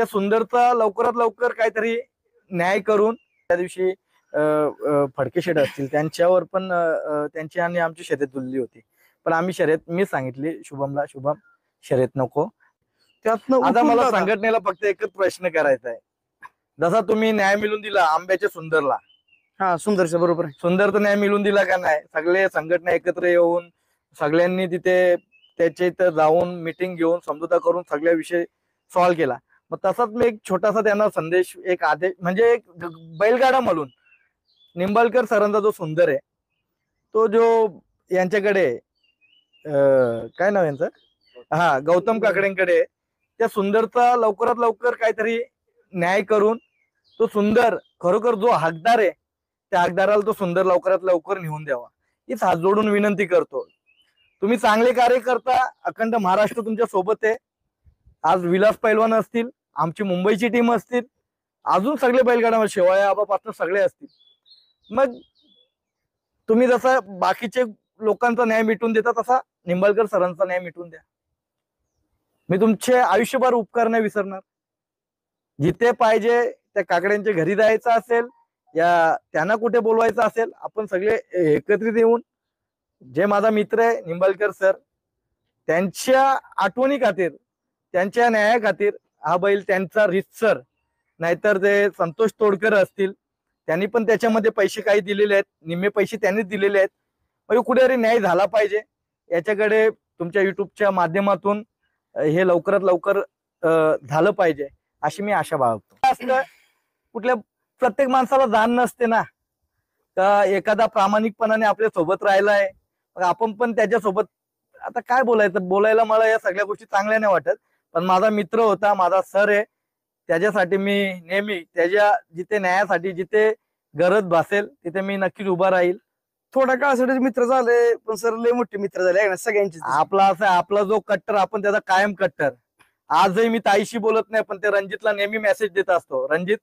त्या सुंदरचा लवकरात लवकर काहीतरी न्याय करून त्या दिवशी फडके शेठ असतील त्यांच्यावर पण त्यांची आणि आमची शर्यत जुळली होती. पण आम्ही शर्यत मी सांगितली शुभमला, शुभम शर्यत नको. त्यातनं आता उठून मला दादा. संघटनेला फक्त एकच प्रश्न करायचा आहे, जसा तुम्ही न्याय मिळून दिला आंब्याच्या सुंदरला, हा सुंदरच्या बरोबर आहे. सुंदरचा न्याय मिळून दिला का नाही? सगळे संघटना एकत्र येऊन सगळ्यांनी तिथे त्याच्या इथं जाऊन मिटिंग घेऊन समजुता करून सगळ्या विषय सॉल्व्ह केला. मग तसाच मी एक छोटासा त्यांना संदेश, एक आदेश, म्हणजे एक बैलगाडा म्हणून निंबाळकर सरांचा जो सुंदर आहे तो जो यांच्याकडे काय नाव यांचं, हा गौतम काकडेंकडे, त्या सुंदरचा लवकरात लवकर काहीतरी न्याय करून तो सुंदर खरोखर जो हकदार आहे त्या हकदाराला तो सुंदर लवकरात लवकर नेऊन द्यावा, हीच हात जोडून विनंती करतो. तुम्ही चांगले कार्य करता, अखंड महाराष्ट्र तुमच्या सोबत आहे. आज विलास पैलवान असतील, आमची मुंबईची टीम असतील, अजून सगळे बैलगाड्यामध्ये शेवाळे आबापासून सगळे असतील. मग तुम्ही जसा बाकीचे लोकांचा न्याय मिटवून देता तसा निंबाळकर सरांचा न्याय मिटवून द्या. मी तुमचे आयुष्यभर उपकार नाही विसरणार. जिथे पाहिजे त्या काकड्यांच्या घरी जायचं असेल या त्यांना कुठे बोलवायचं असेल, आपण सगळे एकत्रित येऊन, जे माझा मित्र आहे निंबाळकर सर, त्यांच्या आठवणी खातीर, त्यांच्या न्याया खातीर हा बैल त्यांचा रितसर, नाहीतर ते संतोष तोडकर असतील त्यांनी पण त्याच्यामध्ये पैसे काही दिलेले आहेत, निम्मे पैसे त्यांनीच दिलेले आहेत. म्हणजे कुठेतरी न्याय झाला पाहिजे याच्याकडे तुमच्या युट्यूबच्या माध्यमातून हे लवकरात लवकर झालं पाहिजे अशी मी आशा बाळगतो. कुठल्या प्रत्येक माणसाला जाण नसते ना का एखादा प्रामाणिकपणाने आपल्या सोबत राहिलाय, मग आपण पण त्याच्यासोबत आता काय बोलायचं, बोलायला मला या सगळ्या गोष्टी चांगल्या नाही वाटत. पण माझा मित्र होता, माझा सर आहे, त्याच्यासाठी मी नेहमी त्याच्या जिथे न्यायासाठी जिथे गरज भासेल तिथे मी नक्कीच उभा राहील. थोड्या काळासाठी मित्र झाले पण सर लय मोठे मित्र झाले ना सगळ्यांचे. आपला असं आपला जो कट्टर, आपण त्याचा कायम कट्टर. आजही मी ताईशी बोलत नाही पण ते रणजितला नेहमी मेसेज देत असतो, रणजित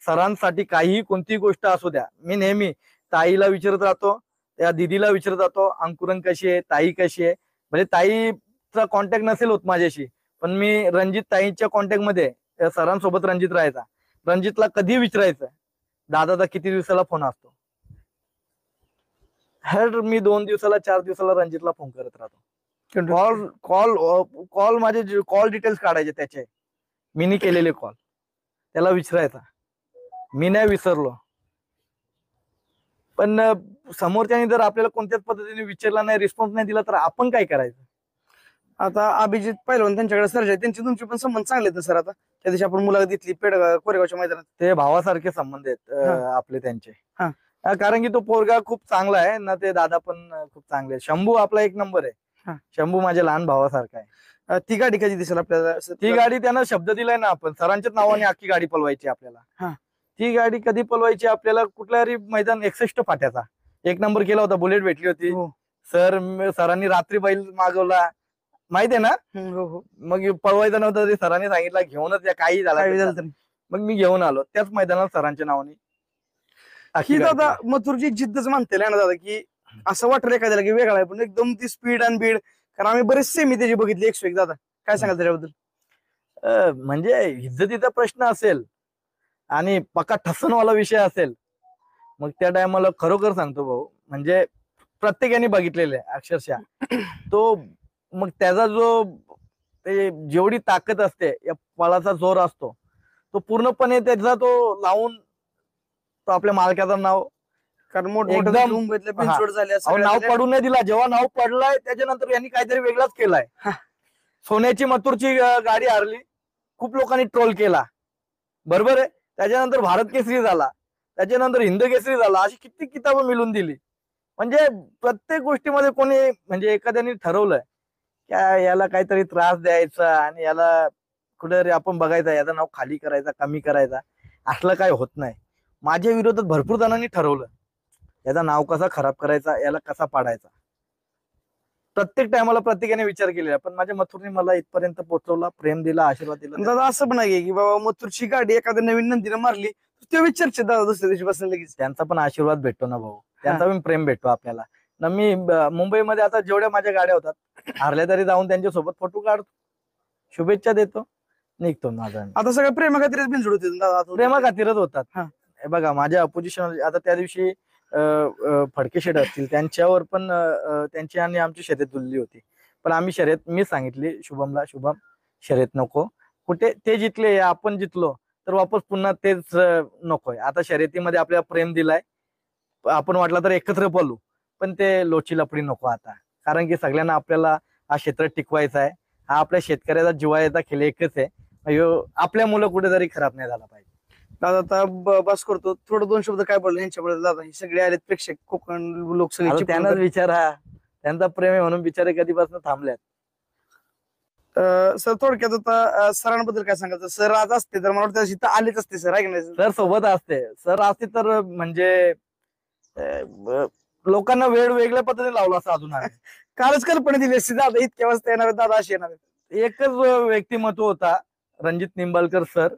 सरांसाठी काहीही कोणतीही गोष्ट असू द्या, मी नेहमी ताईला विचारत राहतो, त्या दिदीला विचारत राहतो अंकुरन कशी आहे, ताई कशी आहे. म्हणजे ताईचा कॉन्टॅक्ट नसेल होत माझ्याशी, पण मी रणजित ताईच्या कॉन्टॅक्ट मध्ये त्या सरांसोबत रणजित राहायचा. रणजितला कधी विचारायचं दादाचा किती दिवसाला फोन असतो, हर मी 2 दिवसाला 4 दिवसाला रणजितला फोन करत राहतो. कॉल कॉल कॉल माझे कॉल डिटेल्स काढायचे त्याचे, मी केलेले कॉल त्याला विचारायचा, मी नाही विसरलो. पण समोरच्याने जर आपल्याला कोणत्याच पद्धतीने विचारला नाही, रिस्पॉन्स नाही दिला तर आपण काय करायचं. आता अभिजित पैलवान त्यांच्याकडे सर्ज आहे, त्यांचे तुमचे पण संबंध चांगले आहेत सर. आता त्या दिवशी आपण मुलाखत घेतली कोरेगावच्या मैदानात, ते भावासारखे संबंध आहेत आपले त्यांचे. कारण की तो पोरगा खूप चांगला आहे ना, ते दादा पण खूप चांगले. शंभू आपला एक नंबर आहे, शंभू माझ्या लहान भावासारखा आहे. ती गाडी कधी दिसेल आपल्याला? ती गाडी त्यांना शब्द दिलाय ना आपण, सरांच्याच नावाने अख्खी गाडी पळवायची आपल्याला. ती गाडी कधी पळवायची आपल्याला, कुठल्याही मैदान 61 फाट्याचा 1 नंबर केला होता, बुलेट भेटली होती. सरांनी रात्री बैल मागवला माहितीये ना. मग पळवायचं नव्हतं ते सरांनी सांगितलं घेऊनच या, काही झालं. मग मी घेऊन आलो त्याच मैदानात सरांच्या नावाने. ही दादा मथुरची जिद्दच म्हणते ना दादा, की असं वाटलं एखाद्याला की वेगळा आहे, पण एकदम ती स्पीड अँड बीड. कारण आम्ही बरेच सेमी त्याची बघितली 101. दादा काय सांगाल त्याच्याबद्दल? म्हणजे इज्जतीचा प्रश्न असेल आणि पक्का ठसनवाला विषय असेल, मग त्या टायमाला खरोखर सांगतो भाऊ, म्हणजे प्रत्येकाने बघितलेलं आहे अक्षरशः तो. मग त्याचा जो जेवढी ताकद असते, या पळाचा जोर असतो, तो पूर्णपणे त्याचा तो लावून तो आपल्या मालकाचं नाव, कारण नाव पडून नाही दिला. जेव्हा नाव पडलाय त्याच्यानंतर यांनी काहीतरी वेगळाच केलाय. सोन्याची मथुरची गाडी हरली, खूप लोकांनी ट्रोल केला, बरोबर आहे. त्याच्यानंतर भारत केसरी झाला, त्याच्यानंतर हिंद केसरी झाला, अशी किती किताबं मिळून दिली. म्हणजे प्रत्येक गोष्टीमध्ये कोणी, म्हणजे एखाद्याने ठरवलंय की याला काहीतरी त्रास द्यायचा आणि याला कुठेतरी आपण बघायचा, याचं नाव खाली करायचा, कमी करायचा, असलं काय होत नाही. माझ्या विरोधात भरपूर जणांनी ठरवलं याचं नाव कसा खराब करायचा, याला कसा पाडायचा. प्रत्येक टायमाला प्रत्येकाने विचार केलेला, पण माझ्या मथुरने मला इथपर्यंत पोहोचवला, प्रेम दिला, आशीर्वाद दिला. दादा असं पण आहे की बाबा मथुरची गाडी एखाद्या नवीन नंदीने मारली ते विचारचे दादा दुसऱ्या दिवशी बसून लगेच. त्यांचा पण आशीर्वाद भेटतो ना भाऊ, त्यांचा पण प्रेम भेटतो आपल्याला ना. मी मुंबईमध्ये आता जेवढ्या माझ्या गाड्या होतात, हारल्या तरी जाऊन त्यांच्यासोबत फोटो काढतो, शुभेच्छा देतो. निघतो माझा. आता सगळं प्रेमा खातीरच बिनजोड होते दादा आता. प्रेमा खातीरच होतात. हा. हे बघा माझ्या अपोजिशन आता त्या दिवशी फडके शेट असतील त्यांच्यावर पण त्यांची आणि आमची शर्यत जुळली होती. पण आम्ही शर्यत मी सांगितली शुभमला, शुभम शर्यत नको, कुठे ते जितले आपण जितलो तर वापस पुन्हा तेच नकोय. आता शर्यतीमध्ये आपल्याला प्रेम दिलाय, आपण वाटलं तर एकत्र पळू, पण ते लोची लपडी नको आता. कारण की सगळ्यांना आपल्याला हा क्षेत्र टिकवायचा आहे. हा आपल्या शेतकऱ्याचा जिव्हाळ्याचा खेळ एकच आहे. आपल्या मुलं कुठेतरी खराब नाही झाला पाहिजे. दादा आता बस करतो, थोडं 2 शब्द काय बोलले यांच्याबद्दल दादा. हे सगळे आलेत प्रेक्षक, कोकण लोक आता सगळे त्यांनाच विचारा, त्यांचा प्रेम आहे म्हणून बिचारे कधीपासून थांबल्यात. सर थोडक्यात आता सरांबद्दल काय सांगायचं. सर आज असते तर मला वाटतं इथं आलेच असते सर, आहे की नाही सर? सर सोबत असते, सर असते तर म्हणजे लोकांना वेळ वेगळ्या पद्धतीने लावला असता अजून आम्ही. कालच कल्पना दिली असती दादा इतक्या वाजता येणार आहेत, दादा असे येणार आहेत. एकच व्यक्तिमत्व होता, रणजित निंबाळकर सर.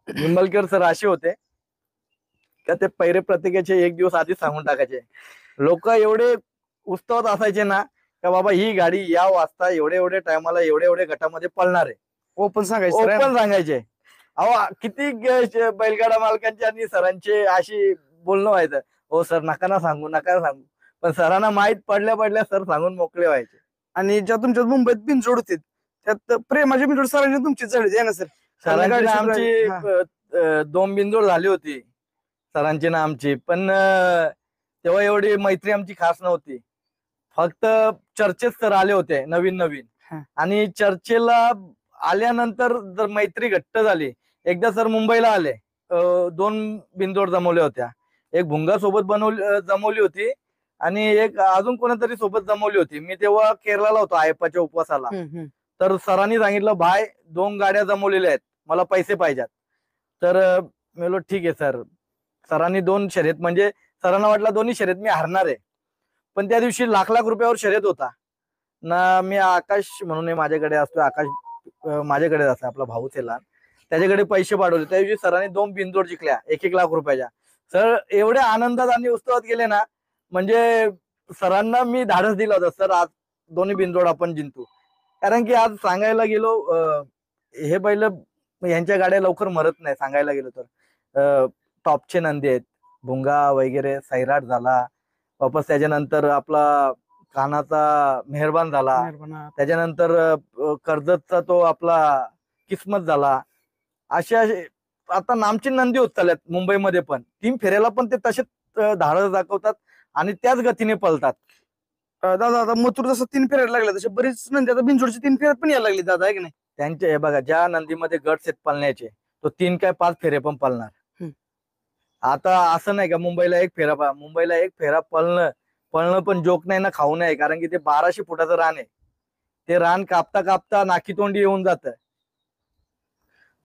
निंबाळकर सर असे होते का ते पैरे प्रत्येकाचे एक दिवस आधी सांगून टाकायचे. लोक एवढे उत्साहात असायचे ना का बाबा ही गाडी या वाजता एवढे एवढे टायमाला एवढे एवढे गटामध्ये पळणार आहे, ओपन सांगायचं sir, आहे ना? ओपन सांगायचे. अहो किती बैलगाडा मालकांचे आणि सरांचे अशी बोलणं व्हायचं, हो सर नका ना सांगू, नका ना सांगू. पण सरांना माहित पडल्या पडल्या सर सांगून मोकळे व्हायचे. आणि ज्या तुमच्या मुंबईत बिनजोड होते त्यात प्रेमाची बिनजोड सरांची तुमचीच झाली आहे ना सर? सरांची ना गाडी आमची 2 बिनजोड झाली होती, सरांची ना आमची. पण तेव्हा एवढी मैत्री आमची खास नव्हती. फक्त चर्चेत सर आले होते नवीन नवीन, हा. आणि चर्चेला आल्यानंतर जर मैत्री घट्ट झाली. एकदा सर मुंबईला आले, 2 बिनजोड जमवल्या होत्या. एक भुंगा सोबत जमवली होती आणि एक अजून कोणातरी सोबत जमवली होती. मी तेव्हा केरळला होतो आयप्पाच्या उपवासाला. तर सरांनी सांगितलं भाई 2 गाड्या जमवलेल्या आहेत, मला पैसे पाहिजेत. तर मी बोललो ठीक आहे सर. सरांनी 2 शर्यत, म्हणजे सरांना वाटलं दोन्ही शर्यत मी हारणार आहे. पण त्या दिवशी लाख लाख रुपयावर शर्यत होता ना. मी आकाश म्हणून माझ्याकडे असतो, आकाश माझ्याकडे असतो, आपला भाऊच आहे लहान, त्याच्याकडे पैसे पाठवले. त्या दिवशी सरांनी 2 बिनजोड जिंकल्या 1-1 लाख रुपयाच्या. सर एवढ्या आनंदात आणि उत्सवात गेले ना, म्हणजे सरांना मी धाडस दिलं होतं, सर आज दोन्ही बिनजोड आपण जिंकू. कारण की आज सांगायला गेलो हे बैल यांच्या गाड्या लवकर मरत नाही. सांगायला गेलो तर टॉपचे नंदी आहेत, भुंगा वगैरे, सैराट झाला, वापस त्याच्यानंतर आपला कानाचा मेहरबान झाला, त्याच्यानंतर कर्जतचा तो आपला किस्मत झाला. अशा आता नामची नंदी होत चालल्यात मुंबईमध्ये पण. 3 फेऱ्याला पण ते तसेच धाडस दाखवतात आणि त्याच गतीने पळतात. दादा आता मथुर जसं 3 फेऱ्यात लागले तसे बरीच नंदी आता बिनजोडची 3 फेऱ्यात पण यायला लागली दादा, आहे की नाही? त्यांचे हे बघा, ज्या नंदीमध्ये गट सेट पळण्याचे तो 3 काय 5 फेरे पण पळणार. आता असं नाही का मुंबईला 1 फेरा, मुंबईला 1 फेरा पळणं पण जोक नाही ना, खाऊ नाही. कारण की ते 1200 फुटाचं रान आहे. ते रान कापता कापता नाकी तोंडी येऊन जातं.